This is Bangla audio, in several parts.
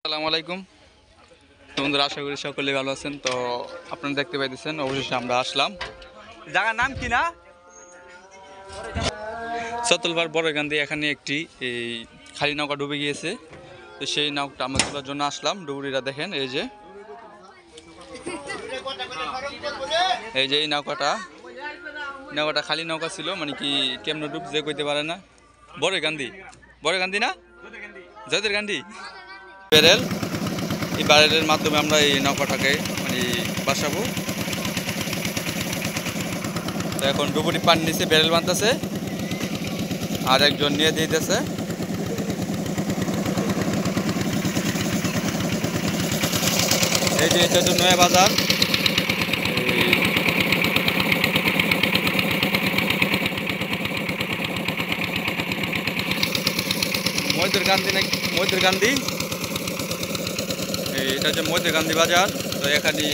আসসালামু আলাইকুম বন্ধুরা, আশা করি সকলে ভালো আছেন। তো আপনারা দেখতে পাইতেছেন অবশেষে আমরা আসলাম। জায়গার নাম কি না, চতলবার বড়গান্ধী। এখানে একটি এই খালি নৌকা ডুবে গিয়েছে, তো সেই নৌকাটা আমরা তোলার জন্য আসলাম। ডুবুরিরা দেখেন, এই যে এই নৌকাটা খালি নৌকা ছিল, মানে কি কেমন ডুব যে কইতে পারে না। বড়গান্ধী না জয়দের গান্ধী ব্যারেল, এই ব্যারেলের মাধ্যমে আমরা এই নৌকাটাকে মানে বাসাবো। তো এখন ডুবুরি পানি নিচে ব্যারেল বানতেছে, আর একজন নিয়ে দিতেছে। এই যে এটা হচ্ছে নয়া বাজার। মহিদুর গান্ধী নাকি মহিদুর গান্ধী, এটা হচ্ছে মহিদুর গান্ধী বাজার। তো এখানে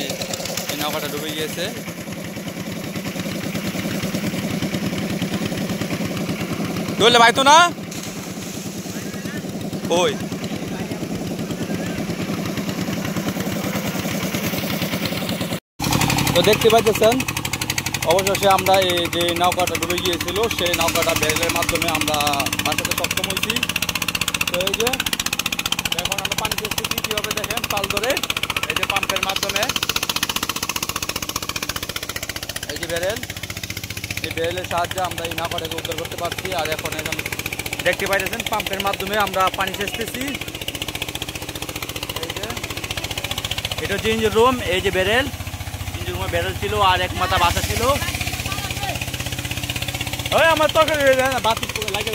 এই নৌকাটা ডুবে গিয়েছে। ডুবলে ভাই তো না ওই তো দেখতে পাইতেছেন অবশেষে আমরা এই যে নৌকাটা ডুবে গিয়েছিল সেই নৌকাটা ব্যারেলের মাধ্যমে আমরা বাঁচাতে সক্ষম হয়েছি। তো এই যে এখন আমরা পানি খেতেছি কীভাবে দেখেন, পাল ধরে এই যে পাম্পের মাধ্যমে। এই যে ব্যারেল, এই ব্যারেলের সাহায্যে আমরা এই নৌকাটাকে উদ্ধার করতে পারছি। আর এখন এখানে দেখতে পাইতেছেন পাম্পের মাধ্যমে আমরা পানি সেচতেছি। এই যে এটা হচ্ছে ইঞ্জিন রুম, এই যে ব্যারেল, ইঞ্জিন রুমে ব্যারেল ছিল আর এক মাথা বাসা ছিল। ওই আমার তরকারি বাতি লাগে।